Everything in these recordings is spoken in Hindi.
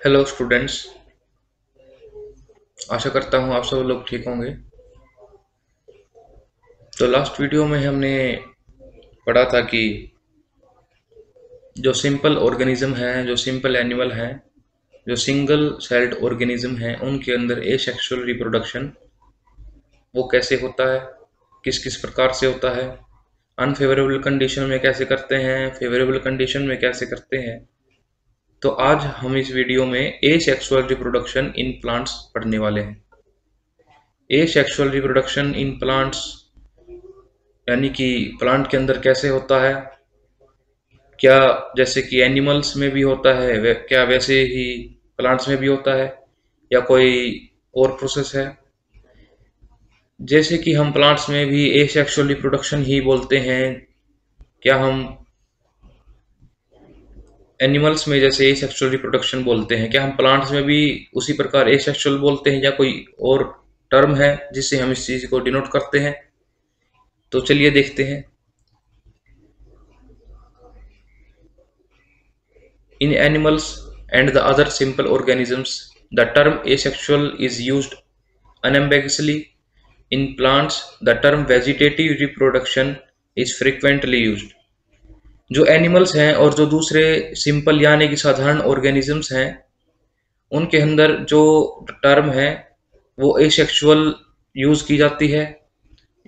Hello students. आशा करता हूँ आप सब लोग ठीक होंगे। तो लास्ट वीडियो में हमने पढ़ा था कि जो सिंपल ऑर्गेनिज्म हैं, जो सिंपल एनिमल हैं, जो सिंगल सेल्ड ऑर्गेनिज्म हैं, उनके अंदर एसेक्सुअल रिप्रोडक्शन वो कैसे होता है, किस किस प्रकार से होता है, अनफेवरेबल कंडीशन में कैसे करते हैं, फेवरेबल कंडीशन में कैसे करते हैं। तो आज हम इस वीडियो में एसेक्सुअल रिप्रोडक्शन इन प्लांट्स पढ़ने वाले हैं। एसेक्सुअल रिप्रोडक्शन इन प्लांट्स यानी कि प्लांट के अंदर कैसे होता है, क्या जैसे कि एनिमल्स में भी होता है क्या वैसे ही प्लांट्स में भी होता है या कोई और प्रोसेस है। जैसे कि हम प्लांट्स में भी एसेक्सुअल रिप्रोडक्शन ही बोलते हैं, क्या हम एनिमल्स में जैसे एसेक्सुअल रिप्रोडक्शन बोलते हैं, क्या हम प्लांट्स में भी उसी प्रकार एसेक्सुअल बोलते हैं या कोई और टर्म है जिससे हम इस चीज को डिनोट करते हैं। तो चलिए देखते हैं। In animals and the other simple organisms, the term asexual is used unambiguously. In plants, the term vegetative reproduction is frequently used. जो एनिमल्स हैं और जो दूसरे सिंपल यानी कि साधारण ऑर्गेनिजम्स हैं, उनके अंदर जो टर्म है वो एसेक्सुअल यूज की जाती है।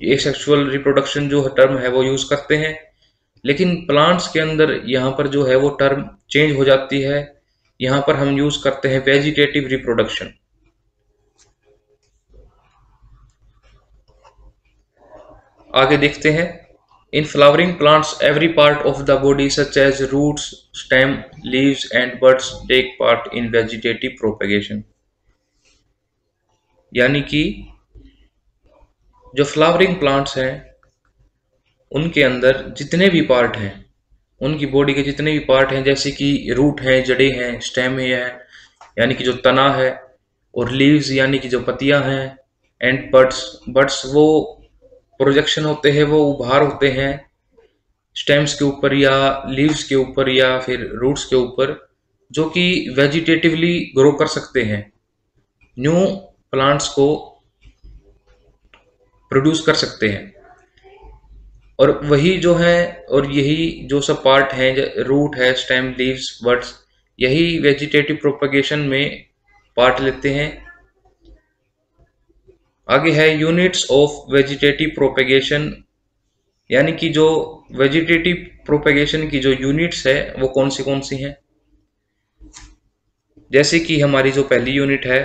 एसेक्सुअल रिप्रोडक्शन जो टर्म है वो यूज करते हैं। लेकिन प्लांट्स के अंदर यहाँ पर जो है वो टर्म चेंज हो जाती है। यहाँ पर हम यूज करते हैं वेजिटेटिव रिप्रोडक्शन। आगे देखते हैं। In flowering plants every part of the body such as roots, stem, leaves and buds take part in vegetative propagation. यानी कि जो फ्लावरिंग प्लांट्स हैं उनके अंदर जितने भी पार्ट हैं, उनकी बॉडी के जितने भी पार्ट हैं, जैसे कि रूट हैं, जड़ें हैं, स्टेम है यानी कि जो तना है, और लीव्स यानी कि जो पत्तियां हैं, एंड बड्स, बड्स वो प्रोजेक्शन होते हैं, वो उभार होते हैं स्टेम्स के ऊपर या लीव्स के ऊपर या फिर रूट्स के ऊपर, जो कि वेजिटेटिवली ग्रो कर सकते हैं, न्यू प्लांट्स को प्रोड्यूस कर सकते हैं। और वही जो है, और यही जो सब पार्ट हैं, रूट है, स्टेम, लीव्स, बड्स, यही वेजिटेटिव प्रोपगेशन में पार्ट लेते हैं। आगे है यूनिट्स ऑफ वेजिटेटिव प्रोपगेशन, यानी कि जो वेजिटेटिव प्रोपगेशन की जो यूनिट्स है वो कौन सी हैं। जैसे कि हमारी जो पहली यूनिट है,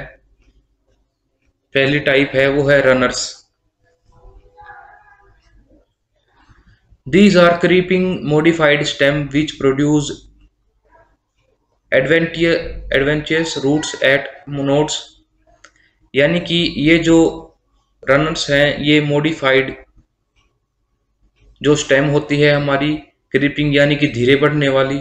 पहली टाइप है, वो है runners. These are creeping modified stem which produce adventitious roots at nodes। यानी कि ये जो रनर्स हैं, ये मॉडिफाइड जो स्टेम होती है हमारी, क्रीपिंग यानी कि धीरे बढ़ने वाली,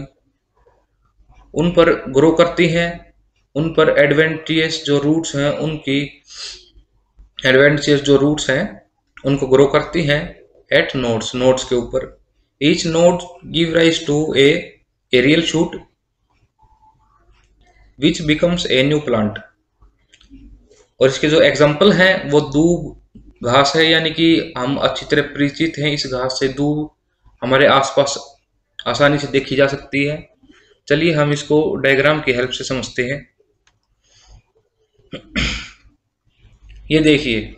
उन पर ग्रो करती हैं। उन पर एडवेंटियस जो रूट्स हैं, उनकी एडवेंटियस जो रूट्स हैं उनको ग्रो करती हैं एट नोड्स, नोड्स के ऊपर। Each node give rise to a aerial shoot which becomes a new plant. और इसके जो एग्जाम्पल हैं वो दूब घास है, यानी कि हम अच्छी तरह परिचित हैं इस घास से। दूब हमारे आसपास आसानी से देखी जा सकती है। चलिए हम इसको डायग्राम की हेल्प से समझते हैं। ये देखिए,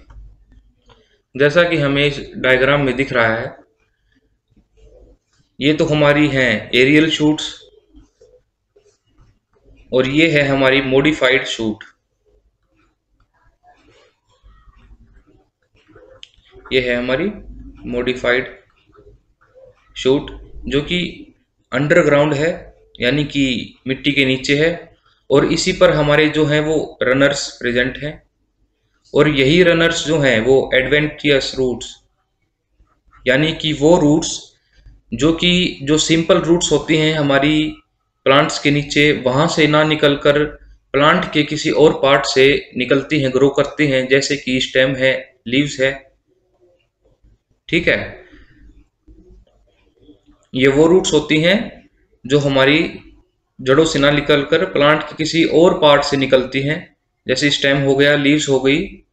जैसा कि हमें इस डायग्राम में दिख रहा है, ये तो हमारी हैं एरियल शूट्स और ये है हमारी मॉडिफाइड शूट। ये है हमारी मॉडिफाइड शूट जो कि अंडरग्राउंड है, यानी कि मिट्टी के नीचे है, और इसी पर हमारे जो हैं वो रनर्स प्रेजेंट हैं। और यही रनर्स जो हैं वो एडवेंटियस रूट्स, यानी कि वो रूट्स जो कि जो सिंपल रूट्स होती हैं हमारी प्लांट्स के नीचे, वहां से ना निकलकर प्लांट के किसी और पार्ट से निकलती हैं, ग्रो करती हैं, जैसे कि स्टेम है, लीव्स है। ठीक है, ये वो रूट्स होती हैं जो हमारी जड़ों से ना निकलकर प्लांट के किसी और पार्ट से निकलती हैं, जैसे स्टेम हो गया, लीव्स हो गई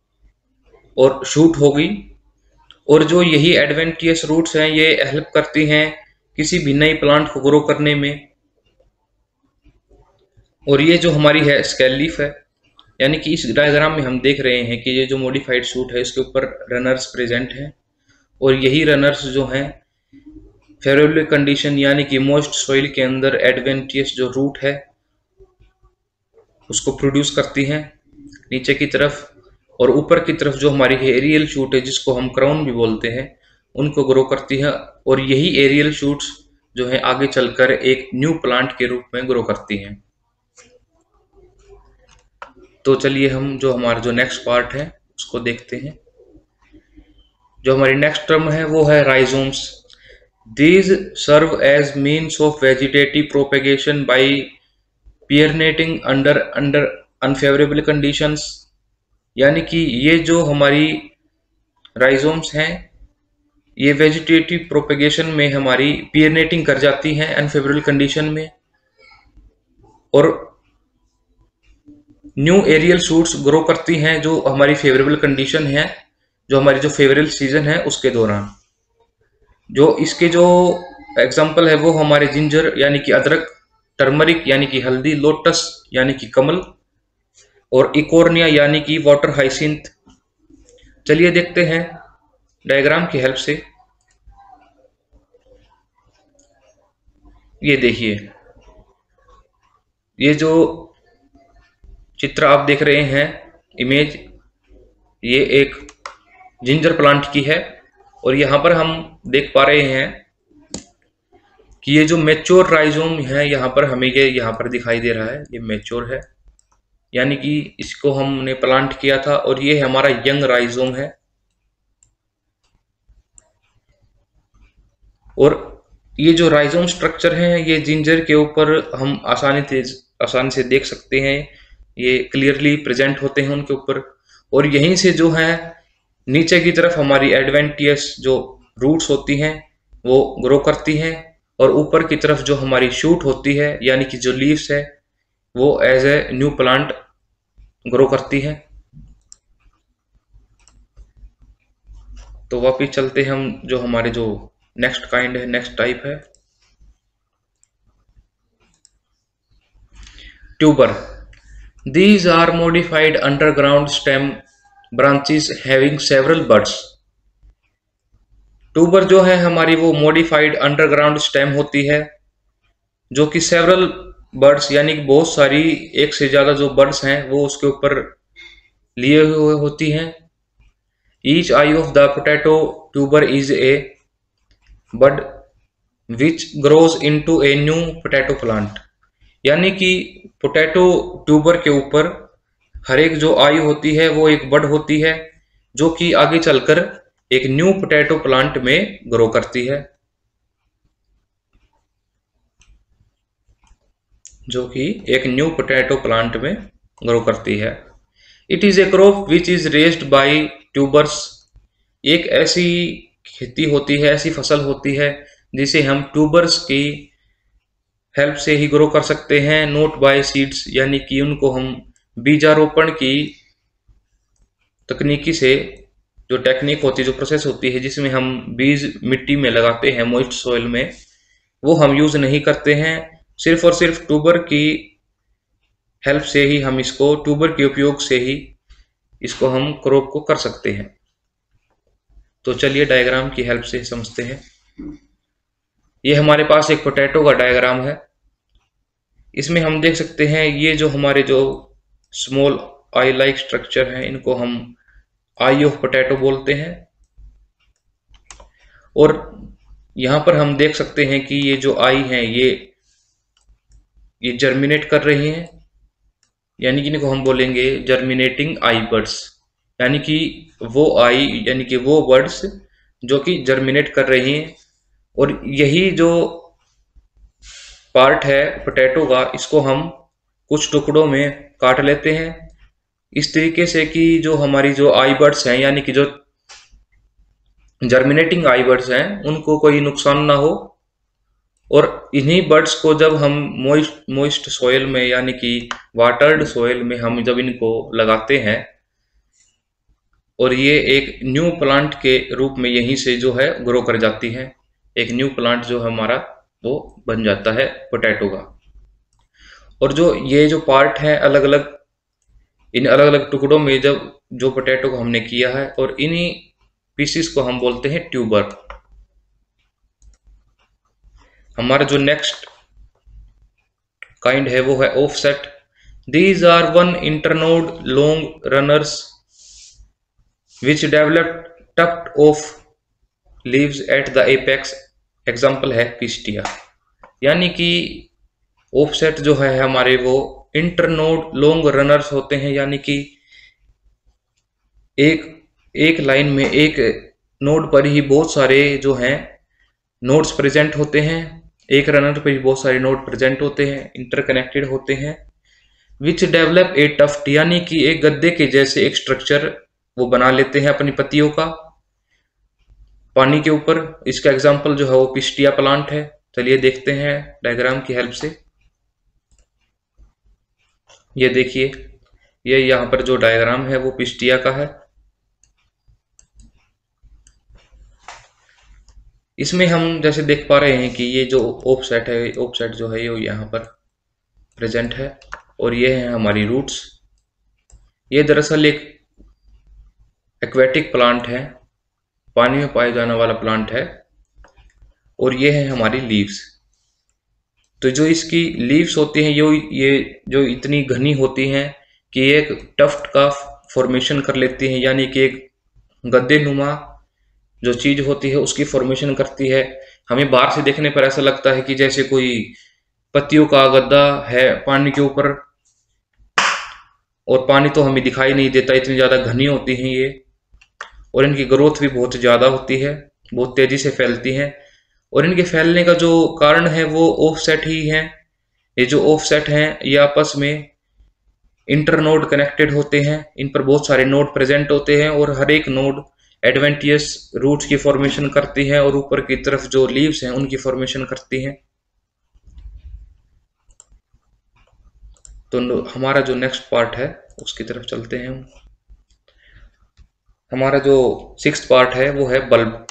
और शूट हो गई। और जो यही एडवेंटियस रूट्स हैं ये हेल्प करती हैं किसी भी नई प्लांट को ग्रो करने में। और ये जो हमारी है स्केल लीफ है, यानी कि इस डायग्राम में हम देख रहे हैं कि ये जो मॉडिफाइड शूट है इसके ऊपर रनर्स प्रेजेंट हैं, और यही रनर्स जो हैं फेवरेबल कंडीशन यानी कि मॉइस्ट सॉइल के अंदर एडवेंटियस जो रूट है उसको प्रोड्यूस करती हैं नीचे की तरफ, और ऊपर की तरफ जो हमारी एरियल शूट है जिसको हम क्राउन भी बोलते हैं उनको ग्रो करती है। और यही एरियल शूट्स जो है आगे चलकर एक न्यू प्लांट के रूप में ग्रो करती हैं। तो चलिए हम जो हमारा जो नेक्स्ट पार्ट है उसको देखते हैं। जो हमारी नेक्स्ट टर्म है वो है rhizomes. These serve as means of vegetative propagation by perennating under unfavourable conditions, यानी कि ये जो हमारी राइजोम्स हैं ये वेजिटेटिव प्रोपेगेशन में हमारी पियरनेटिंग कर जाती हैं अनफेवरेबल कंडीशन में, और न्यू एरियल शूट्स ग्रो करती हैं जो हमारी फेवरेबल कंडीशन है, जो हमारी जो फेवरेबल सीजन है उसके दौरान। जो इसके जो एग्जांपल है वो हमारे जिंजर यानी कि अदरक, टर्मरिक यानी कि हल्दी, लोटस यानी कि कमल, और इकोर्निया यानी कि वाटर हाइसिंथ। चलिए देखते हैं डायग्राम की हेल्प से। ये देखिए, ये जो चित्र आप देख रहे हैं इमेज, ये एक जिंजर प्लांट की है, और यहाँ पर हम देख पा रहे हैं कि ये जो मैच्योर राइजोम है यहाँ पर हमें ये यहाँ पर दिखाई दे रहा है, ये मैच्योर है यानी कि इसको हमने प्लांट किया था, और ये हमारा यंग राइजोम है। और ये जो राइजोम स्ट्रक्चर है ये जिंजर के ऊपर हम आसानी से देख सकते हैं, ये क्लियरली प्रेजेंट होते हैं उनके ऊपर। और यहीं से जो है नीचे की तरफ हमारी एडवेंटियस जो रूट्स होती हैं वो ग्रो करती हैं, और ऊपर की तरफ जो हमारी शूट होती है यानी कि जो लीव्स है वो as a new plant grow करती है। तो वापिस चलते हैं हम जो हमारे जो नेक्स्ट काइंड है, नेक्स्ट टाइप है tuber. These are modified underground stem branches having several buds. Tuber जो है हमारी वो मॉडिफाइड अंडरग्राउंड स्टेम होती है जो कि सेवरल बर्ड्स यानी कि बहुत सारी, एक से ज्यादा जो बर्ड्स हैं वो उसके ऊपर लिए हुए होती हैं। Each eye of the potato tuber is a bud which grows into a new potato plant, यानी कि पोटैटो ट्यूबर के ऊपर हर एक जो आई होती है वो एक बड होती है जो कि आगे चलकर एक न्यू पोटैटो प्लांट में ग्रो करती है, जो कि एक न्यू पोटैटो प्लांट में ग्रो करती है। It is a crop which is raised bye tubers. एक ऐसी खेती होती है, ऐसी फसल होती है जिसे हम ट्यूबर्स की हेल्प से ही ग्रो कर सकते हैं, नोट बाय सीड्स, यानी कि उनको हम बीजारोपण की तकनीकी से, जो टेक्निक होती है, जो प्रोसेस होती है जिसमें हम बीज मिट्टी में लगाते हैं मॉइस्ट सॉइल में, वो हम यूज नहीं करते हैं। सिर्फ और सिर्फ ट्यूबर की हेल्प से ही हम इसको, ट्यूबर के उपयोग से ही इसको हम क्रॉप को कर सकते हैं। तो चलिए डायग्राम की हेल्प से समझते हैं। ये हमारे पास एक पोटैटो का डायग्राम है, इसमें हम देख सकते हैं ये जो हमारे जो स्मॉल आई लाइक स्ट्रक्चर हैं इनको हम आई ऑफ पोटैटो बोलते हैं। और यहां पर हम देख सकते हैं कि ये जो आई हैं ये जर्मिनेट कर रही हैं, यानी कि इनको हम बोलेंगे जर्मिनेटिंग आई बर्ड्स, यानी कि वो आई यानी कि वो बर्ड्स जो कि जर्मिनेट कर रही हैं। और यही जो पार्ट है पोटैटो का, इसको हम कुछ टुकड़ों में काट लेते हैं इस तरीके से कि जो हमारी जो आई बर्ड्स हैं यानी कि जो जर्मिनेटिंग आई बर्ड्स हैं उनको कोई नुकसान ना हो, और इन्हीं बर्ड्स को जब हम मोइस्ट सॉइल में यानी कि वाटर्ड सॉइल में हम जब इनको लगाते हैं और ये एक न्यू प्लांट के रूप में यहीं से जो है ग्रो कर जाती है, एक न्यू प्लांट जो हमारा वो बन जाता है पोटैटो का। और जो ये जो पार्ट है अलग अलग, इन अलग अलग टुकड़ों में जब जो पोटैटो को हमने किया है, और इन्हीं पीसीस को हम बोलते हैं ट्यूबर। हमारा जो नेक्स्ट काइंड है वो है offset. These are one internode long runners which develop tuft of leaves at the apex. Example है पिस्टिया। यानी कि ऑफसेट जो है हमारे वो इंटरनोड लॉन्ग रनर्स होते हैं, यानी कि एक लाइन में एक नोड पर ही बहुत सारे जो हैं नोड्स प्रेजेंट होते हैं, एक रनर पर ही बहुत सारे नोड प्रेजेंट होते हैं, इंटरकनेक्टेड होते हैं। विच डेवलप ए टफ्ट, यानी कि एक गद्दे के जैसे एक स्ट्रक्चर वो बना लेते हैं अपनी पत्तियों का पानी के ऊपर। इसका एग्जाम्पल जो है वो पिस्टिया प्लांट है। चलिए देखते हैं डायग्राम की हेल्प से। ये देखिए, ये यहाँ पर जो डायग्राम है वो पिस्टिया का है। इसमें हम जैसे देख पा रहे हैं कि ये जो ऑफसेट है, ऑफसेट जो है ये यहाँ पर प्रेजेंट है, और ये है हमारी रूट्स। ये दरअसल एक एक्वेटिक प्लांट है, पानी में पाया जाने वाला प्लांट है, और ये है हमारी लीव्स। तो जो इसकी लीव्स होती हैं ये जो इतनी घनी होती हैं कि एक टफ्ट का फॉर्मेशन कर लेती हैं, यानी कि एक गद्दे नुमा जो चीज होती है उसकी फॉर्मेशन करती है। हमें बाहर से देखने पर ऐसा लगता है कि जैसे कोई पत्तियों का गद्दा है पानी के ऊपर, और पानी तो हमें दिखाई नहीं देता, इतनी ज्यादा घनी होती हैं ये, और इनकी ग्रोथ भी बहुत ज्यादा होती है, बहुत तेजी से फैलती हैं। और इनके फैलने का जो कारण है वो ऑफसेट ही है। ये जो ऑफसेट हैं ये आपस में इंटरनोड कनेक्टेड होते हैं, इन पर बहुत सारे नोड प्रेजेंट होते हैं, और हर एक नोड एडवेंटियस रूट्स की फॉर्मेशन करती है, और ऊपर की तरफ जो लीव्स हैं उनकी फॉर्मेशन करती हैं। तो हमारा जो नेक्स्ट पार्ट है उसकी तरफ चलते हैं हम। हमारा जो सिक्स्थ पार्ट है वो है bulb.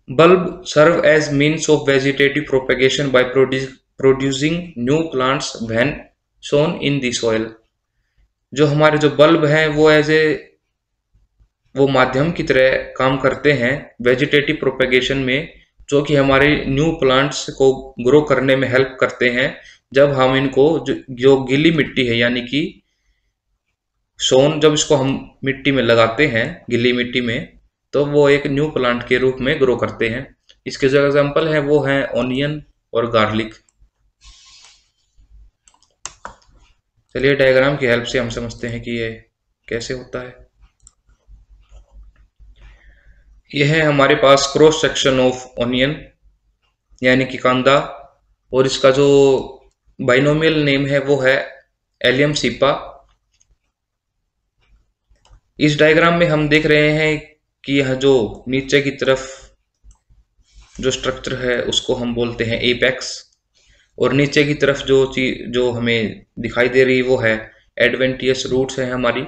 Bulb serve as means of vegetative propagation by producing new plants when sown in the soil. जो हमारे जो बल्ब हैं वो माध्यम की तरह काम करते हैं वेजिटेटिव प्रोपेगेशन में, जो कि हमारे न्यू प्लांट्स को ग्रो करने में हेल्प करते हैं। जब हम इनको जो गीली मिट्टी है यानी कि सोन, जब इसको हम मिट्टी में लगाते हैं गीली मिट्टी में, तो वो एक न्यू प्लांट के रूप में ग्रो करते हैं। इसके जो एग्जाम्पल है वो है ऑनियन और गार्लिक। चलिए डायग्राम की हेल्प से हम समझते हैं कि ये कैसे होता है। यह है हमारे पास क्रॉस सेक्शन ऑफ ऑनियन यानी कि कांदा, और इसका जो बाइनोमियल नेम है वो है एलियम सीपा। इस डायग्राम में हम देख रहे हैं कि यह जो नीचे की तरफ जो स्ट्रक्चर है उसको हम बोलते हैं एपेक्स, और नीचे की तरफ जो चीज जो हमें दिखाई दे रही है वो है एडवेंटियस रूट्स है हमारी,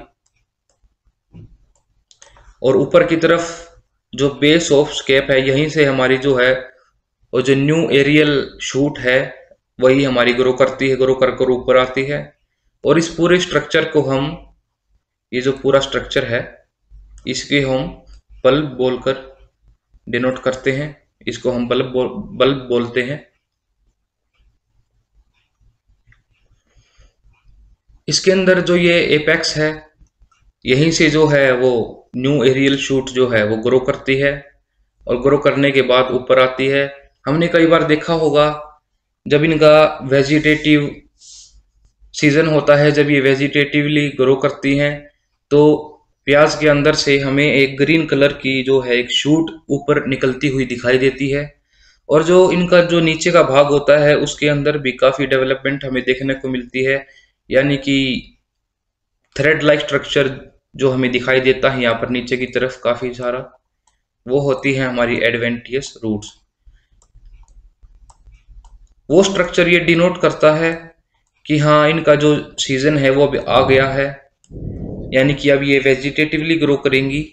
और ऊपर की तरफ जो बेस ऑफ स्केप है यहीं से हमारी जो है और जो न्यू एरियल शूट है वही हमारी ग्रो करती है, ग्रो कर कर ऊपर आती है। और इस पूरे स्ट्रक्चर को हम, ये जो पूरा स्ट्रक्चर है इसके हम बल्ब बोलकर डिनोट करते हैं, इसको हम बल्ब बोलते हैं। इसके अंदर जो ये एपेक्स है यहीं से जो है वो न्यू एरियल शूट जो है वो ग्रो करती है, और ग्रो करने के बाद ऊपर आती है। हमने कई बार देखा होगा जब इनका वेजिटेटिव सीजन होता है, जब ये वेजिटेटिवली ग्रो करती हैं, तो प्याज के अंदर से हमें एक ग्रीन कलर की जो है एक शूट ऊपर निकलती हुई दिखाई देती है, और जो इनका जो नीचे का भाग होता है उसके अंदर भी काफी डेवलपमेंट हमें देखने को मिलती है, यानी कि थ्रेड लाइक स्ट्रक्चर जो हमें दिखाई देता है यहाँ पर नीचे की तरफ काफी सारा, वो होती है हमारी एडवेंटियस रूट्स। वो स्ट्रक्चर ये डिनोट करता है कि हाँ इनका जो सीजन है वो अभी आ गया है, यानी कि अब ये वेजिटेटिवली ग्रो करेंगी।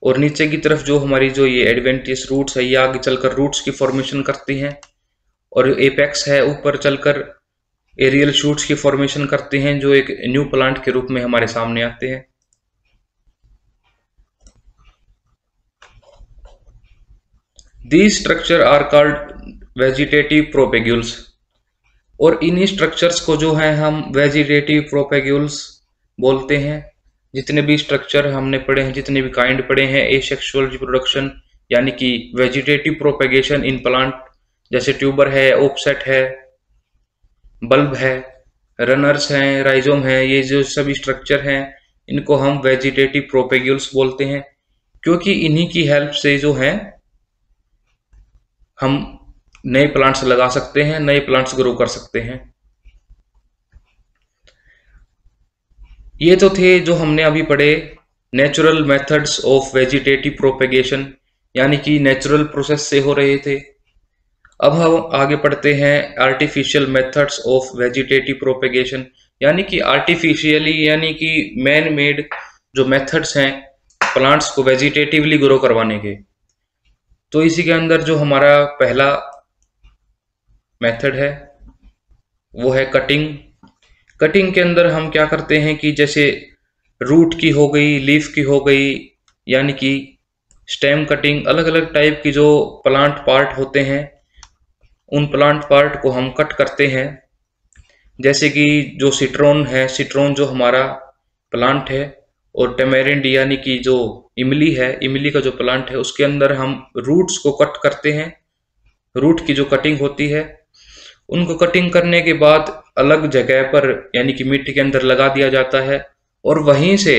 और नीचे की तरफ जो हमारी जो ये एडवेंटियस रूट्स है, ये आगे चलकर रूट्स की फॉर्मेशन करती हैं, और एपेक्स है ऊपर चलकर एरियल शूट्स की फॉर्मेशन करते हैं, जो एक न्यू प्लांट के रूप में हमारे सामने आते हैं। These structure are called vegetative propagules, और इन्हीं स्ट्रक्चर्स को जो है हम वेजिटेटिव प्रोपेग्यूल्स बोलते हैं। जितने भी स्ट्रक्चर हमने पढ़े हैं, जितने भी काइंड पढ़े हैं, एसेक्सुअल रिप्रोडक्शन यानी कि वेजिटेटिव प्रोपेगेशन इन प्लांट, जैसे ट्यूबर है, ऑफसेट है, बल्ब है, रनर्स हैं, राइजोम है, ये जो सभी स्ट्रक्चर हैं इनको हम वेजिटेटिव प्रोपेग्यूल्स बोलते हैं, क्योंकि इन्हीं की हेल्प से जो है हम नए प्लांट्स लगा सकते हैं, नए प्लांट्स ग्रो कर सकते हैं। ये तो थे जो हमने अभी पढ़े natural methods of vegetative propagation, यानी कि नेचुरल प्रोसेस से हो रहे थे। अब हम आगे पढ़ते हैं artificial methods of vegetative propagation, यानी कि आर्टिफिशियली यानी कि मैन मेड जो मेथड्स हैं प्लांट्स को वेजिटेटिवली ग्रो करवाने के। तो इसी के अंदर जो हमारा पहला मेथड है वो है कटिंग। कटिंग के अंदर हम क्या करते हैं कि जैसे रूट की हो गई, लीफ की हो गई, यानी कि स्टेम कटिंग, अलग अलग टाइप की जो प्लांट पार्ट होते हैं उन प्लांट पार्ट को हम कट करते हैं। जैसे कि जो सिट्रोन है, सिट्रोन जो हमारा प्लांट है, और टेमेरिंड यानी कि जो इमली है, इमली का जो प्लांट है उसके अंदर हम रूट्स को कट करते हैं। रूट की जो कटिंग होती है उनको कटिंग करने के बाद अलग जगह पर यानी कि मिट्टी के अंदर लगा दिया जाता है, और वहीं से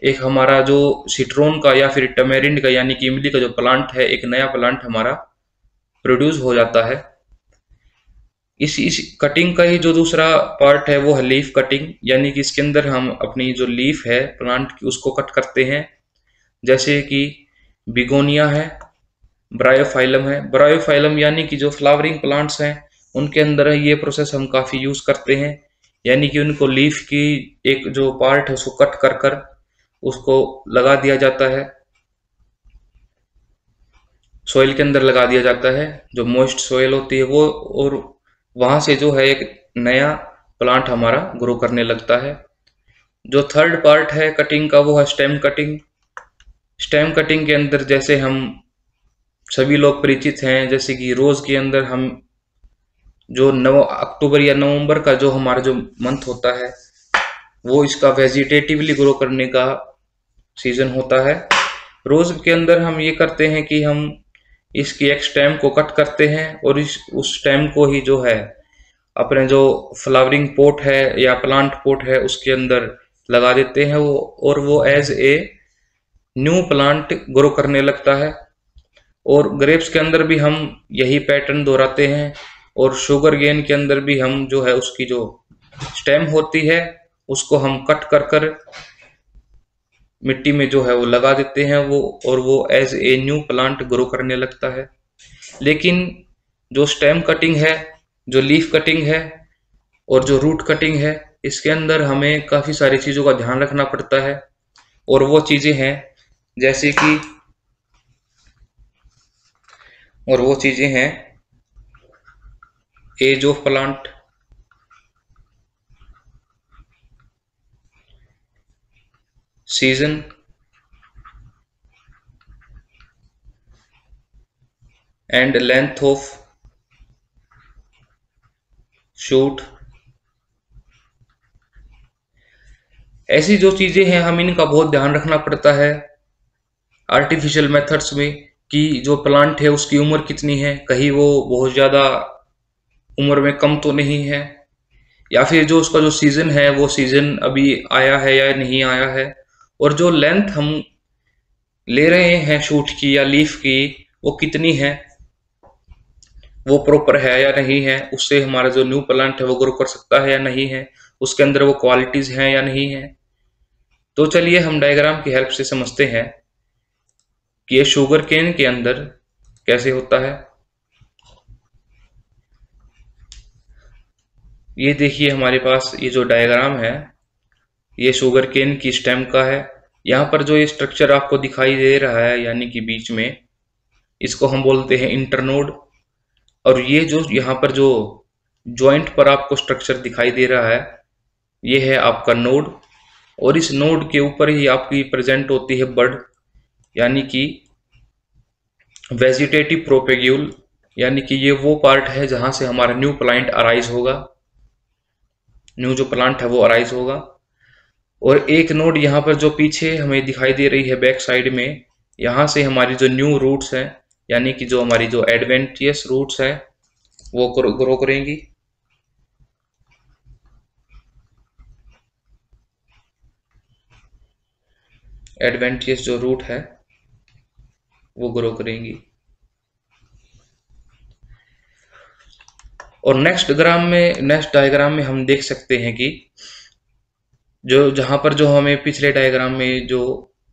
एक हमारा जो सिट्रोन का या फिर टमेरिंड का यानी कि इमली का जो प्लांट है, एक नया प्लांट हमारा प्रोड्यूस हो जाता है। इस कटिंग का ही जो दूसरा पार्ट है वो है लीफ कटिंग, यानी कि इसके अंदर हम अपनी जो लीफ है प्लांट की उसको कट करते हैं। जैसे कि बिगोनिया है, ब्रायोफाइलम है। ब्रायोफाइलम यानी कि जो फ्लावरिंग प्लांट्स हैं उनके अंदर ये प्रोसेस हम काफ़ी यूज़ करते हैं, यानी कि उनको लीफ की एक जो पार्ट है उसको कट कर कर उसको लगा दिया जाता है, सॉइल के अंदर लगा दिया जाता है, जो मॉइस्ट सॉइल होती है वो, और वहाँ से जो है एक नया प्लांट हमारा ग्रो करने लगता है। जो थर्ड पार्ट है कटिंग का वो है स्टेम कटिंग। स्टेम कटिंग के अंदर जैसे हम सभी लोग परिचित हैं, जैसे कि रोज़ के अंदर हम जो अक्टूबर या नवंबर का जो हमारा जो मंथ होता है वो इसका वेजिटेटिवली ग्रो करने का सीजन होता है। रोज के अंदर हम ये करते हैं कि हम इसकी एक स्टेम को कट करते हैं और उस स्टेम को ही जो है अपने जो फ्लावरिंग पोट है या प्लांट पोट है उसके अंदर लगा देते हैं वो, और वो as a new plant grow करने लगता है। और ग्रेप्स के अंदर भी हम यही पैटर्न दोहराते हैं, और शुगर केन के अंदर भी हम जो है उसकी जो स्टेम होती है उसको हम कट कर कर मिट्टी में जो है वो लगा देते हैं वो, और वो as a new plant grow करने लगता है। लेकिन जो स्टेम कटिंग है, जो लीफ कटिंग है और जो रूट कटिंग है, इसके अंदर हमें काफ़ी सारी चीज़ों का ध्यान रखना पड़ता है, और वो चीज़ें हैं जैसे कि age of plant, season, and length of shoot. ऐसी जो चीज़ें हैं हम इनका बहुत ध्यान रखना पड़ता है आर्टिफिशियल मेथड्स में, कि जो प्लांट है उसकी उम्र कितनी है, कहीं वो बहुत ज़्यादा उम्र में कम तो नहीं है, या फिर जो उसका जो सीज़न है वो सीज़न अभी आया है या नहीं आया है, और जो लेंथ हम ले रहे हैं शूट की या लीफ की वो कितनी है, वो प्रॉपर है या नहीं है, उससे हमारा जो न्यू प्लांट है वो ग्रो कर सकता है या नहीं है, उसके अंदर वो क्वालिटीज़ हैं या नहीं है। तो चलिए हम डायग्राम की हेल्प से समझते हैं कि ये शुगर केन के अंदर कैसे होता है। ये देखिए हमारे पास ये जो डायग्राम है ये शुगर केन की स्टेम का है। यहाँ पर जो ये स्ट्रक्चर आपको दिखाई दे रहा है यानी कि बीच में, इसको हम बोलते हैं इंटरनोड। और ये जो यहाँ पर जो जॉइंट पर आपको स्ट्रक्चर दिखाई दे रहा है ये है आपका नोड। और इस नोड के ऊपर ही आपकी प्रेजेंट होती है बड, यानी कि वेजिटेटिव प्रोपेग्यूल, यानी कि ये वो पार्ट है जहां से हमारा न्यू प्लांट अराइज होगा, न्यू जो प्लांट है वो अराइज होगा। और एक नोड यहाँ पर जो पीछे हमें दिखाई दे रही है बैक साइड में, यहाँ से हमारी जो न्यू रूट्स हैं यानी कि जो हमारी जो एडवेंटियस रूट्स हैं वो ग्रो करेंगी। एडवेंटियस जो रूट है वो ग्रो करेंगी। और नेक्स्ट डायग्राम में हम देख सकते हैं कि जो जहां पर जो हमें पिछले डायग्राम में जो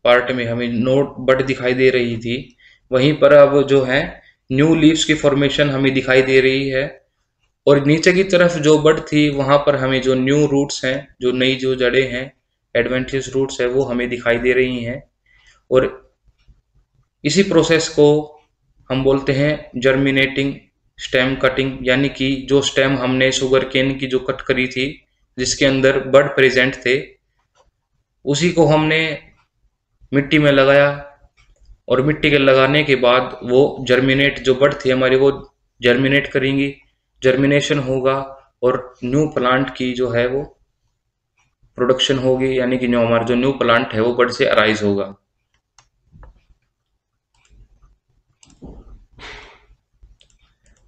पार्ट में हमें नोड बड दिखाई दे रही थी, वहीं पर अब जो है न्यू लीव्स की फॉर्मेशन हमें दिखाई दे रही है। और नीचे की तरफ जो बड थी वहां पर हमें जो न्यू रूट्स हैं, जो नई जो जड़ें हैं, एडवेंटियस रूट्स है, वो हमें दिखाई दे रही हैं। और इसी प्रोसेस को हम बोलते हैं जर्मिनेटिंग स्टेम कटिंग, यानी कि जो स्टेम हमने शुगर केन की जो कट करी थी जिसके अंदर बड प्रेजेंट थे, उसी को हमने मिट्टी में लगाया। और मिट्टी के लगाने के बाद वो जर्मिनेट, जो बड थी हमारी वो जर्मिनेट करेंगी, जर्मिनेशन होगा और न्यू प्लांट की जो है वो प्रोडक्शन होगी, यानी कि जो हमारा जो न्यू प्लांट है वो बड से अराइज होगा।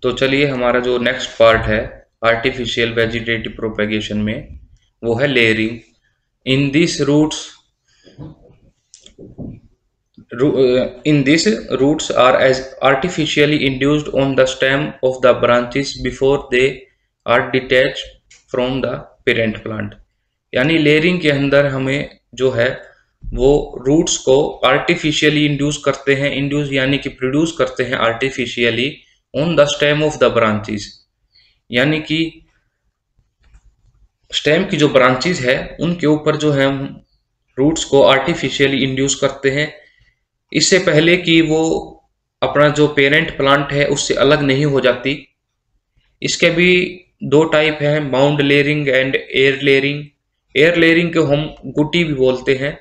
तो चलिए हमारा जो नेक्स्ट पार्ट है आर्टिफिशियल वेजिटेटिव प्रोपेगेशन में, वो है layering. In this roots in this roots are as artificially induced on the stem of the branches before they are detached from the parent plant। यानी लेयरिंग के अंदर हमें जो है वो रूट्स को आर्टिफिशियली इंड्यूस करते हैं, इंड्यूस यानी कि प्रोड्यूस करते हैं artificially on the stem of the branches, यानी कि स्टेम की जो ब्रांचेस है उनके ऊपर जो है रूट्स को आर्टिफिशियली इंड्यूस करते हैं, इससे पहले कि वो अपना जो पेरेंट प्लांट है उससे अलग नहीं हो जाती। इसके भी दो टाइप हैं, mound layering and air layering. Air layering को हम गुटी भी बोलते हैं।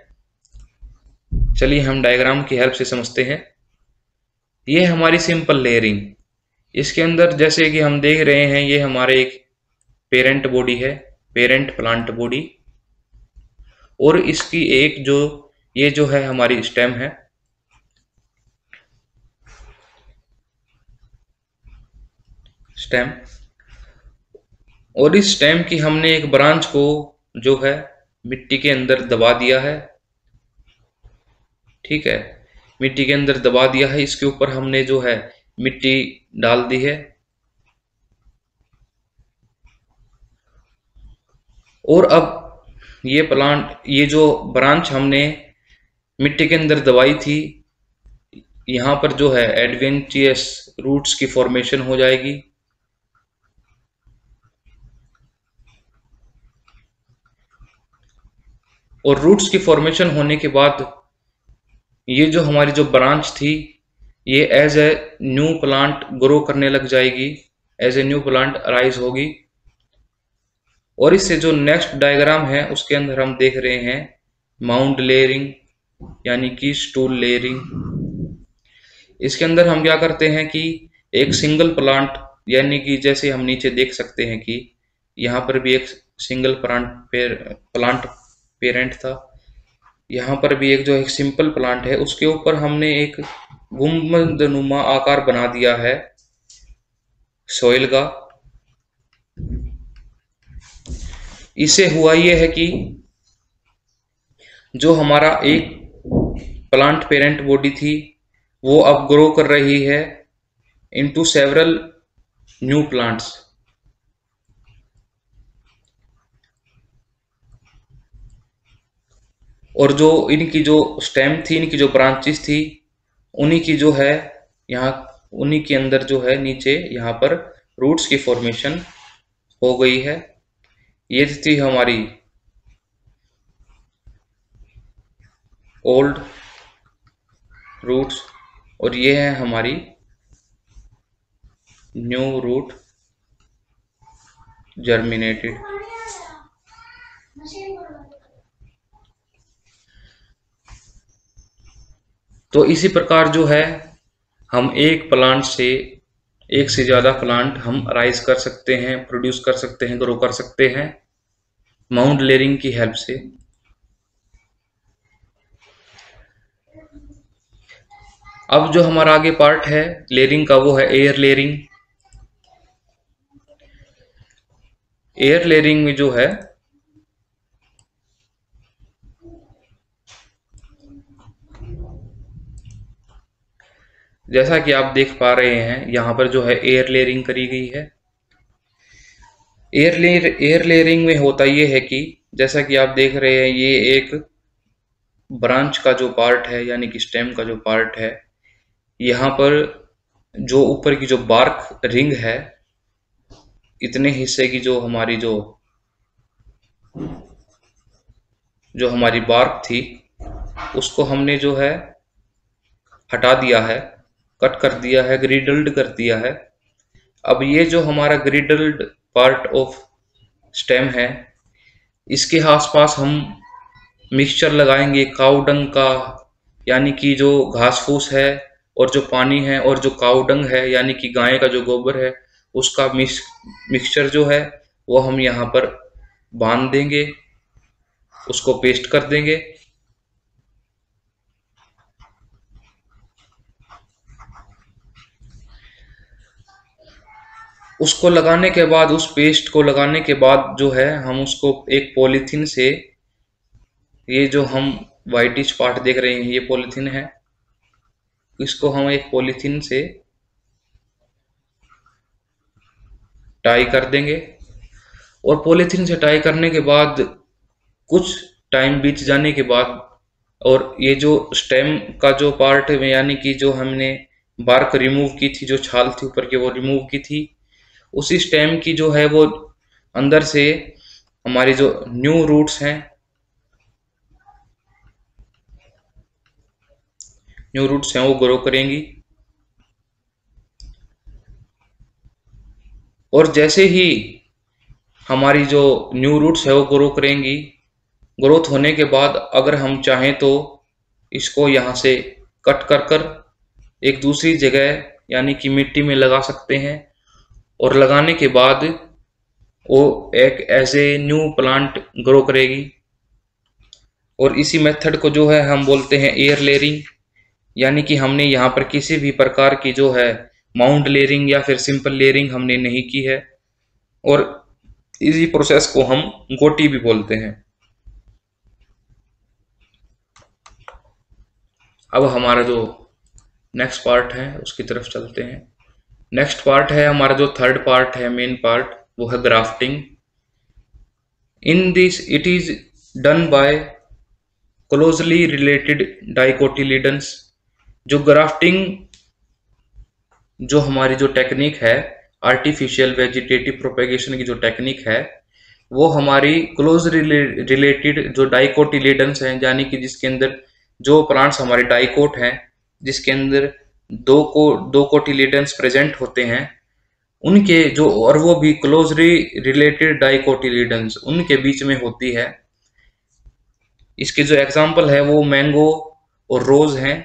चलिए हम डायग्राम की हेल्प से समझते हैं। ये हमारी सिंपल लेयरिंग, इसके अंदर जैसे कि हम देख रहे हैं ये हमारे एक पेरेंट बॉडी है, पेरेंट प्लांट बॉडी, और इसकी एक जो ये जो है हमारी स्टेम है। स्टेम, और इस स्टेम की हमने एक ब्रांच को जो है मिट्टी के अंदर दबा दिया है। ठीक है, मिट्टी के अंदर दबा दिया है, इसके ऊपर हमने जो है मिट्टी डाल दी है। और अब ये प्लांट, ये जो ब्रांच हमने मिट्टी के अंदर दबाई थी, यहां पर जो है एडवेंटियस रूट्स की फॉर्मेशन हो जाएगी। और रूट्स की फॉर्मेशन होने के बाद ये जो हमारी जो ब्रांच थी ये as a new plant grow करने लग जाएगी, as a new plant arise होगी। और इससे जो नेक्स्ट डायग्राम है उसके अंदर हम देख रहे हैं माउंड लेयरिंग यानी कि स्टूल लेयरिंग। इसके अंदर हम क्या करते हैं कि एक सिंगल प्लांट, यानी कि जैसे हम नीचे देख सकते हैं कि यहाँ पर भी एक सिंगल प्लांट पेरेंट था, यहाँ पर भी एक जो एक सिंपल प्लांट है उसके ऊपर हमने एक गुंबदनुमा आकार बना दिया है सॉइल का। इससे हुआ ये है कि जो हमारा एक प्लांट पेरेंट बॉडी थी वो अब ग्रो कर रही है इनटू सेवरल न्यू प्लांट्स। और जो इनकी जो स्टेम थी, इनकी जो ब्रांचेस थी, उन्हीं की जो है यहाँ, उन्हीं के अंदर जो है नीचे यहाँ पर रूट्स की फॉर्मेशन हो गई है। ये थी हमारी ओल्ड रूट्स और ये है हमारी न्यू रूट जर्मिनेटेड। तो इसी प्रकार जो है हम एक प्लांट से एक से ज़्यादा प्लांट हम राइज कर सकते हैं, प्रोड्यूस कर सकते हैं, ग्रो कर सकते हैं माउंट लेयरिंग की हेल्प से। अब जो हमारा आगे पार्ट है लेयरिंग का वो है एयर लेयरिंग। एयर लेयरिंग में जो है जैसा कि आप देख पा रहे हैं यहाँ पर जो है एयर लेयरिंग करी गई है। एयर लेयरिंग में होता ये है कि जैसा कि आप देख रहे हैं ये एक ब्रांच का जो पार्ट है यानी कि स्टेम का जो पार्ट है, यहाँ पर जो ऊपर की जो बार्क रिंग है इतने हिस्से की जो हमारी बार्क थी उसको हमने जो है हटा दिया है, कट कर दिया है, ग्रिडल्ड कर दिया है। अब ये जो हमारा ग्रिडल्ड पार्ट ऑफ स्टेम है इसके आसपास हम मिक्सचर लगाएंगे काऊ डंग का, यानी कि जो घास फूस है और जो पानी है और जो काऊ डंग है यानी कि गाय का जो गोबर है उसका मिक्सचर जो है वो हम यहाँ पर बांध देंगे, उसको पेस्ट कर देंगे। उसको लगाने के बाद, उस पेस्ट को लगाने के बाद जो है हम उसको एक पॉलीथीन से, ये जो हम वाइटिश पार्ट देख रहे हैं ये पॉलीथीन है, इसको हम एक पॉलीथीन से टाई कर देंगे। और पॉलीथीन से टाई करने के बाद कुछ टाइम बीत जाने के बाद और ये जो स्टेम का जो पार्ट है यानी कि जो हमने बार्क रिमूव की थी, जो छाल थी ऊपर की वो रिमूव की थी, उसी स्टेम की जो है वो अंदर से हमारी जो न्यू रूट्स हैं, वो ग्रो करेंगी। और जैसे ही हमारी जो न्यू रूट्स है वो ग्रो करेंगी, ग्रोथ होने के बाद अगर हम चाहें तो इसको यहाँ से कट कर कर एक दूसरी जगह यानी कि मिट्टी में लगा सकते हैं और लगाने के बाद वो एक as a new plant grow करेगी। और इसी मेथड को जो है हम बोलते हैं एयर लेयरिंग, यानी कि हमने यहाँ पर किसी भी प्रकार की जो है माउंट लेयरिंग या फिर सिंपल लेयरिंग हमने नहीं की है। और इसी प्रोसेस को हम गोटी भी बोलते हैं। अब हमारा जो नेक्स्ट पार्ट है उसकी तरफ चलते हैं। नेक्स्ट पार्ट है हमारा जो थर्ड पार्ट है, मेन पार्ट, वो है grafting. In this it is done by closely related dicotyledons. जो ग्राफ्टिंग जो हमारी जो टेक्निक है आर्टिफिशियल वेजिटेटिव प्रोपेगेशन की जो टेक्निक है वो हमारी क्लोज रिलेटेड जो डाइकोटिलिडन्स हैं, यानी कि जिसके अंदर जो प्लांट्स हमारे डाइकोट हैं जिसके अंदर दो कोटिलिडन्स प्रेजेंट होते हैं उनके जो, और वो भी क्लोजली रिलेटेड डाइकोटिलिडन्स उनके बीच में होती है। इसके जो एग्जाम्पल है वो मैंगो और रोज हैं।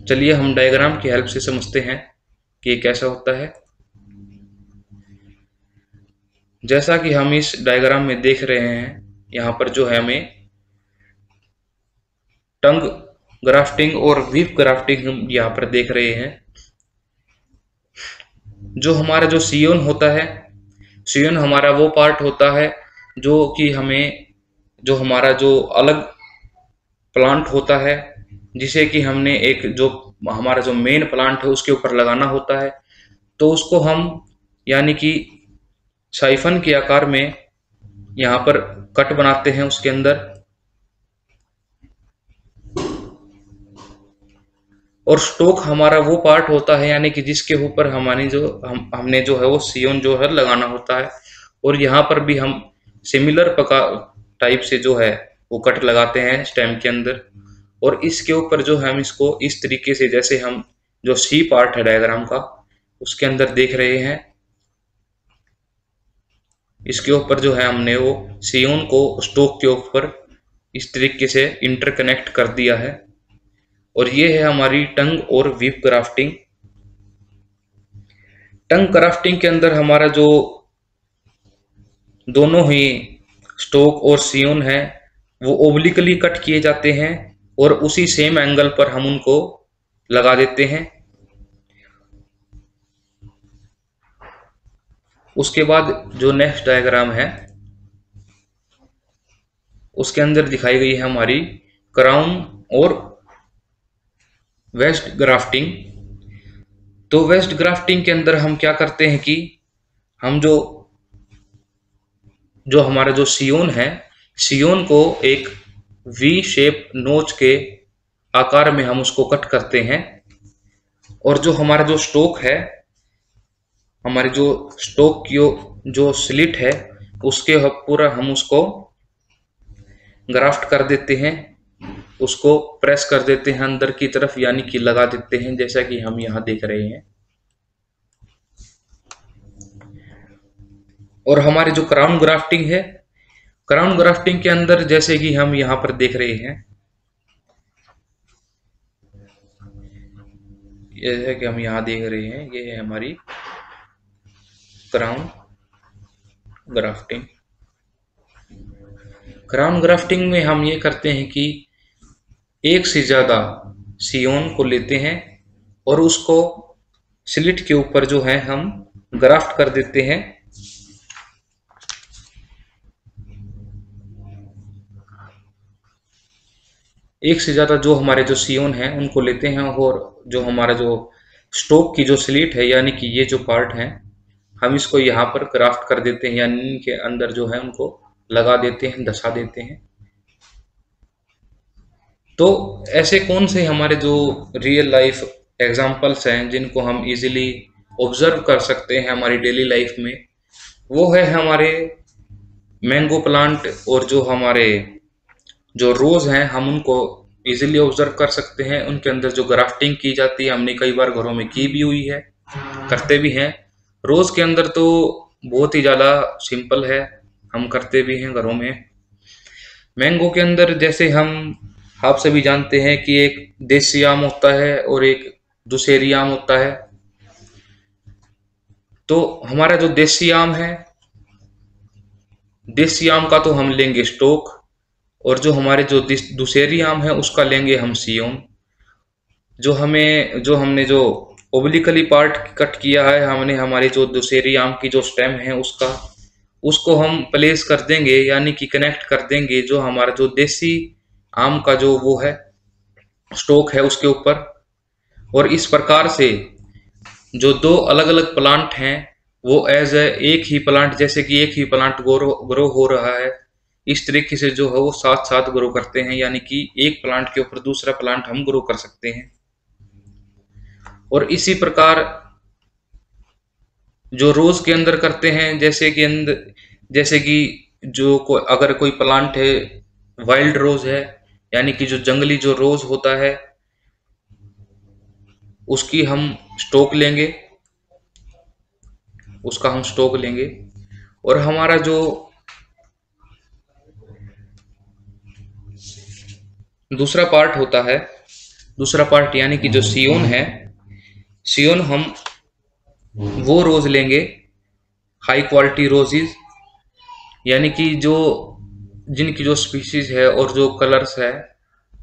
चलिए हम डायग्राम की हेल्प से समझते हैं कि ये कैसा होता है। जैसा कि हम इस डायग्राम में देख रहे हैं यहाँ पर जो है हमें टंग ग्राफ्टिंग और वीप ग्राफ्टिंग हम यहाँ पर देख रहे हैं। जो हमारा जो सियोन होता है, सियोन हमारा वो पार्ट होता है जो कि हमें जो हमारा जो अलग प्लांट होता है जिसे कि हमने एक जो हमारा जो मेन प्लांट है उसके ऊपर लगाना होता है, तो उसको हम यानी कि साइफन के आकार में यहाँ पर कट बनाते हैं उसके अंदर। और स्टोक हमारा वो पार्ट होता है यानी कि जिसके ऊपर हमने जो है वो सियोन जो है लगाना होता है। और यहाँ पर भी हम सिमिलर टाइप से जो है वो कट लगाते हैं स्टेम के अंदर। और इसके ऊपर जो हम इसको इस तरीके से, जैसे हम जो सी पार्ट है डायग्राम का उसके अंदर देख रहे हैं, इसके ऊपर जो है हमने वो सियोन को स्टोक के ऊपर इस तरीके से इंटरकनेक्ट कर दिया है। और ये है हमारी टंग और वीव ग्राफ्टिंग। टंग ग्राफ्टिंग के अंदर हमारा जो दोनों ही स्टोक और सियोन है वो ओब्लिकली कट किए जाते हैं और उसी सेम एंगल पर हम उनको लगा देते हैं। उसके बाद जो नेक्स्ट डायग्राम है उसके अंदर दिखाई गई है हमारी क्राउन और वेस्ट ग्राफ्टिंग। तो वेस्ट ग्राफ्टिंग के अंदर हम क्या करते हैं कि हम जो हमारा जो सियोन है, सियोन को एक वी शेप नोच के आकार में हम उसको कट करते हैं। और जो हमारा जो स्टोक है, हमारे जो स्टोक की जो स्लिट है उसके पूरा हम उसको ग्राफ्ट कर देते हैं, उसको प्रेस कर देते हैं अंदर की तरफ, यानी कि लगा देते हैं, जैसा कि हम यहाँ देख रहे हैं। और हमारे जो क्राउन ग्राफ्टिंग है, क्राउन ग्राफ्टिंग के अंदर जैसे कि हम यहाँ पर देख रहे हैं, जैसे कि हम यहाँ देख रहे हैं, ये है हमारी क्राउन ग्राफ्टिंग। क्राउन ग्राफ्टिंग में हम ये करते हैं कि एक से ज्यादा सियोन को लेते हैं और उसको स्लिट के ऊपर जो है हम ग्राफ्ट कर देते हैं। एक से ज्यादा जो हमारे जो सियोन हैं उनको लेते हैं और जो हमारा जो स्टोक की जो स्लिट है, यानी कि ये जो पार्ट है, हम इसको यहाँ पर ग्राफ्ट कर देते हैं, यानी इनके अंदर जो है उनको लगा देते हैं, धसा देते हैं। तो ऐसे कौन से हमारे जो रियल लाइफ एग्जांपल्स हैं जिनको हम इजीली ऑब्जर्व कर सकते हैं हमारी डेली लाइफ में, वो है हमारे मैंगो प्लांट और जो हमारे जो रोज हैं हम उनको इजीली ऑब्जर्व कर सकते हैं। उनके अंदर जो ग्राफ्टिंग की जाती है हमने कई बार घरों में की भी हुई है, करते भी हैं। रोज के अंदर तो बहुत ही ज़्यादा सिंपल है, हम करते भी हैं घरों में। मैंगो के अंदर जैसे हम आप सभी जानते हैं कि एक देसी आम होता है और एक दुशेरी आम होता है। तो हमारा जो देसी आम है, देसी आम का तो हम लेंगे स्टोक, और जो हमारे जो दुशेरी आम है उसका लेंगे हम सियोन। जो हमने जो ओब्लिकली पार्ट कट किया है हमने, हमारी जो दुशेरी आम की जो स्टेम है उसको हम प्लेस कर देंगे, यानी कि कनेक्ट कर देंगे जो हमारा जो देसी आम का जो वो है स्टोक है उसके ऊपर। और इस प्रकार से जो दो अलग अलग प्लांट हैं वो एज एक ही प्लांट, जैसे कि एक ही प्लांट ग्रो हो रहा है, इस तरीके से जो है वो साथ साथ ग्रो करते हैं, यानी कि एक प्लांट के ऊपर दूसरा प्लांट हम ग्रो कर सकते हैं। और इसी प्रकार जो रोज के अंदर करते हैं, जैसे कि अगर कोई प्लांट है वाइल्ड रोज है, यानी कि जो जंगली जो रोज होता है उसकी हम स्टोक लेंगे, उसका हम स्टोक लेंगे। और हमारा जो दूसरा पार्ट होता है, दूसरा पार्ट यानी कि जो सियोन है, सियोन हम वो रोज लेंगे हाई क्वालिटी रोजेज, यानी कि जो जिनकी जो स्पीशीज है और जो कलर्स है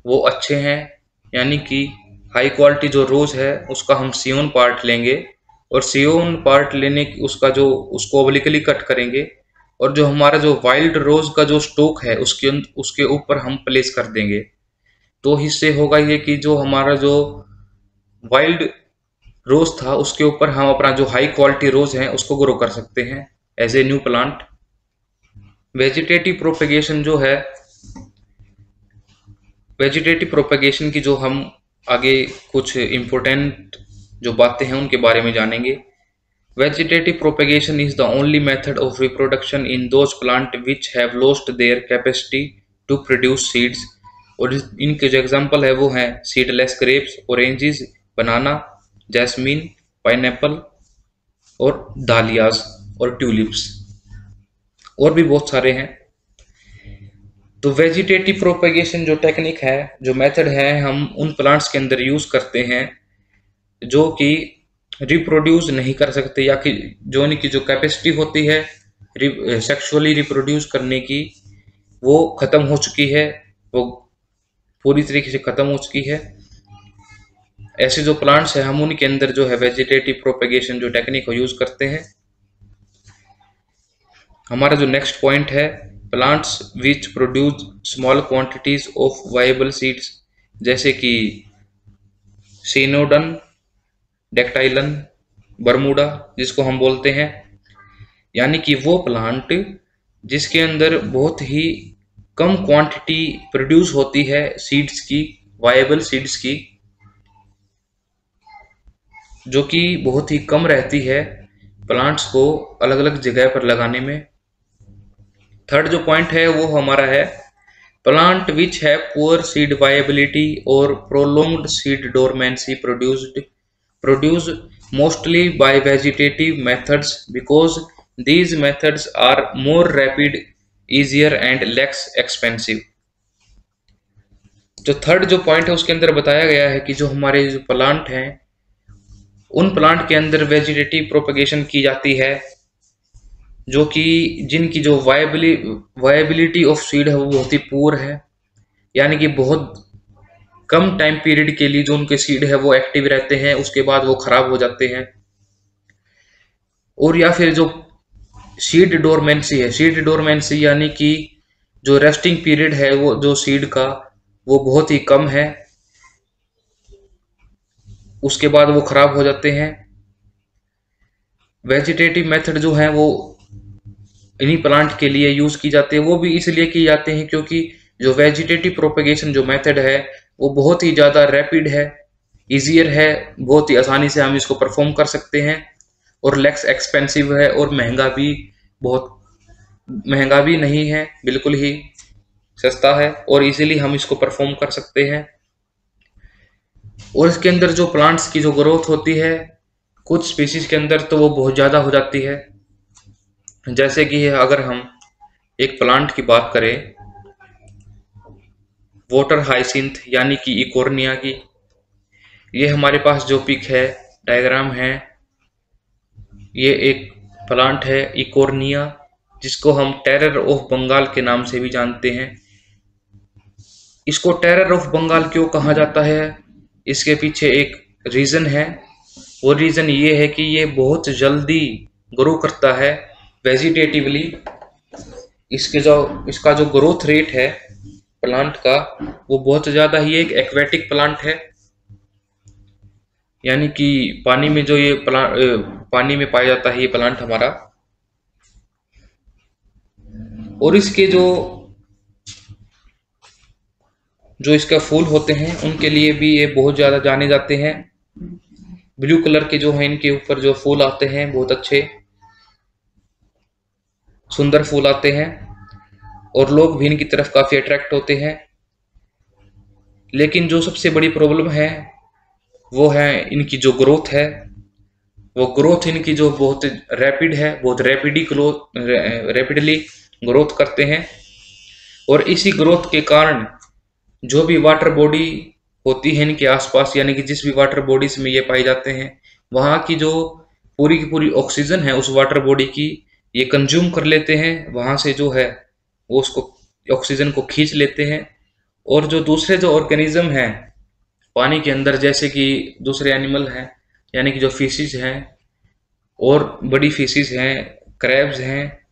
वो अच्छे हैं, यानी कि हाई क्वालिटी जो रोज है उसका हम सियोन पार्ट लेंगे। और सियोन पार्ट लेने की उसको ओब्लिकली कट करेंगे और जो हमारा जो वाइल्ड रोज का जो स्टोक है उसके ऊपर हम प्लेस कर देंगे। तो इससे होगा ये कि जो हमारा जो वाइल्ड रोज था उसके ऊपर हम अपना जो हाई क्वालिटी रोज है उसको ग्रो कर सकते हैं as a new plant. Vegetative propagation जो है, वेजिटेटिव प्रोपेगेशन की जो हम आगे कुछ इम्पोर्टेंट जो बातें हैं उनके बारे में जानेंगे। Vegetative propagation is the only method of reproduction in those plants which have lost their capacity to produce seeds. और इनके जो एग्जाम्पल है वो हैं सीडलेस ग्रेप्स, ऑरेंजेस, बनाना, जैस्मीन, पाइनएप्पल और डालियाज और ट्यूलिप्स, और भी बहुत सारे हैं। तो वेजिटेटिव प्रोपेगेशन जो टेक्निक है, जो मेथड है, हम उन प्लांट्स के अंदर यूज करते हैं जो कि रिप्रोड्यूस नहीं कर सकते, या कि जो उनकी जो कैपेसिटी होती है सेक्सुअली रिप्रोड्यूस करने की वो खत्म हो चुकी है, वो पूरी तरीके से खत्म हो चुकी है। ऐसे जो प्लांट्स हैं हम उनके अंदर जो है वेजिटेटिव प्रोपेगेशन जो टेक्निक को यूज करते हैं। हमारा जो नेक्स्ट पॉइंट है, plants which produce small quantities of viable seeds, जैसे कि सिनोडन, डेक्टाइलन, बर्मुडा जिसको हम बोलते हैं, यानी कि वो प्लांट जिसके अंदर बहुत ही कम क्वांटिटी प्रोड्यूस होती है सीड्स की, वायबल सीड्स की, जो कि बहुत ही कम रहती है प्लांट्स को अलग अलग जगह पर लगाने में। थर्ड जो पॉइंट है वो हमारा है प्लांट विच है पुअर सीड वायबिलिटी और prolonged seed dormancy produced mostly by vegetative methods because these methods are more rapid, easier and less expensive। जो थर्ड जो पॉइंट है उसके अंदर बताया गया है कि जो हमारे जो प्लांट हैं उन प्लांट के अंदर वेजिटेटिव प्रोपेगेशन की जाती है, जो कि जिनकी जो वायबिलिटी ऑफ सीड है वो बहुत ही पुअर है, यानी कि बहुत कम टाइम पीरियड के लिए जो उनके सीड है वो एक्टिव रहते हैं, उसके बाद वो खराब हो जाते हैं। और या फिर जो सीड डोरमेंसी है, सीड डोरमेंसी यानी कि जो रेस्टिंग पीरियड है वो जो सीड का वो बहुत ही कम है, उसके बाद वो खराब हो जाते हैं। वेजिटेटिव मेथड जो है वो इन्हीं प्लांट के लिए यूज की जाती है, वो भी इसलिए की जाते हैं क्योंकि जो वेजिटेटिव प्रोपेगेशन जो मेथड है वो बहुत ही ज़्यादा रैपिड है, इजियर है, बहुत ही आसानी से हम इसको परफॉर्म कर सकते हैं, और लेस एक्सपेंसिव है, और बहुत महंगा भी नहीं है, बिल्कुल ही सस्ता है, और इजीली हम इसको परफॉर्म कर सकते हैं। और इसके अंदर जो प्लांट्स की जो ग्रोथ होती है कुछ स्पीसीज के अंदर तो वो बहुत ज़्यादा हो जाती है। जैसे कि अगर हम एक प्लांट की बात करें वाटर हाइसिंथ यानी कि इकोर्निया की, ये हमारे पास जो पिक है, डायग्राम है, ये एक प्लांट है इकोर्निया, जिसको हम टेरर ऑफ बंगाल के नाम से भी जानते हैं। इसको टेरर ऑफ बंगाल क्यों कहा जाता है, इसके पीछे एक रीज़न है। वो रीज़न ये है कि ये बहुत जल्दी ग्रो करता है वेजिटेटिवली। इसका जो ग्रोथ रेट है प्लांट का वो बहुत ज़्यादा ही एक एक्वेटिक प्लांट है, यानी कि पानी में जो ये पानी में पाया जाता है ये प्लांट हमारा। और इसके जो इसका फूल होते हैं उनके लिए भी ये बहुत ज़्यादा जाने जाते हैं। ब्लू कलर के जो हैं इनके ऊपर जो फूल आते हैं बहुत अच्छे सुंदर फूल आते हैं, और लोग भी इनकी तरफ काफ़ी अट्रैक्ट होते हैं। लेकिन जो सबसे बड़ी प्रॉब्लम है वो है इनकी जो ग्रोथ है, वो ग्रोथ इनकी जो बहुत रैपिड है, बहुत रैपिडली ग्रोथ करते हैं। और इसी ग्रोथ के कारण जो भी वाटर बॉडी होती है इनके आसपास, यानी कि जिस भी वाटर बॉडीज में ये पाए जाते हैं, वहाँ की जो पूरी की पूरी ऑक्सीजन है उस वाटर बॉडी की ये कंज्यूम कर लेते हैं, वहाँ से जो है वो उसको ऑक्सीजन को खींच लेते हैं। और जो दूसरे जो ऑर्गेनिज्म हैं पानी के अंदर, जैसे कि दूसरे एनिमल हैं, यानी कि जो फिशेज हैं और बड़ी फिशेज हैं, क्रैब्स हैं,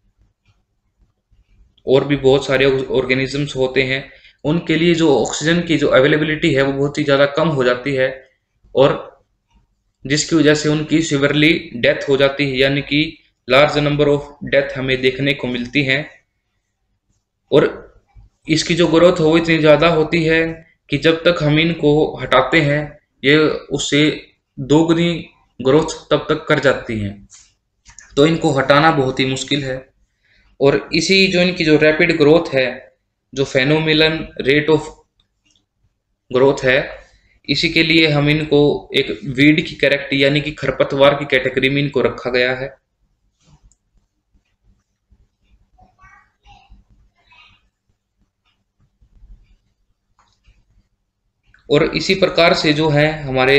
और भी बहुत सारे ऑर्गेनिजम्स होते हैं, उनके लिए जो ऑक्सीजन की जो अवेलेबिलिटी है वो बहुत ही ज़्यादा कम हो जाती है, और जिसकी वजह से उनकी सिवियरली डेथ हो जाती है, यानी कि लार्ज नंबर ऑफ डेथ हमें देखने को मिलती हैं। और इसकी जो ग्रोथ हो इतनी ज़्यादा होती है कि जब तक हम इनको हटाते हैं ये उससे दोगुनी ग्रोथ तब तक कर जाती हैं। तो इनको हटाना बहुत ही मुश्किल है। और इसी जो इनकी जो रैपिड ग्रोथ है, जो फेनोमिलन रेट ऑफ ग्रोथ है, इसी के लिए हम इनको एक वीड की कैरेक्टर यानी कि खरपतवार की कैटेगरी में इनको रखा गया है। और इसी प्रकार से जो है हमारे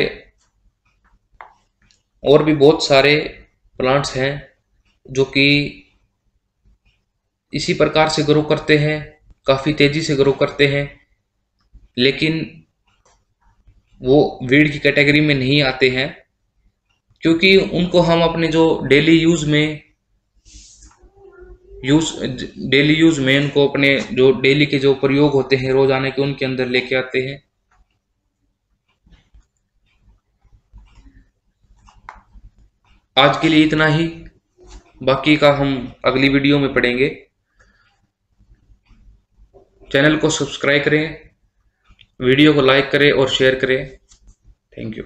और भी बहुत सारे प्लांट्स हैं जो कि इसी प्रकार से ग्रो करते हैं, काफ़ी तेज़ी से ग्रो करते हैं, लेकिन वो वीड की कैटेगरी में नहीं आते हैं, क्योंकि उनको हम अपने जो डेली यूज़ में उनको अपने जो डेली के जो प्रयोग होते हैं रोजाना के, उनके अंदर लेके आते हैं। आज के लिए इतना ही, बाकी का हम अगली वीडियो में पढ़ेंगे। चैनल को सब्सक्राइब करें, वीडियो को लाइक करें और शेयर करें। Thank you.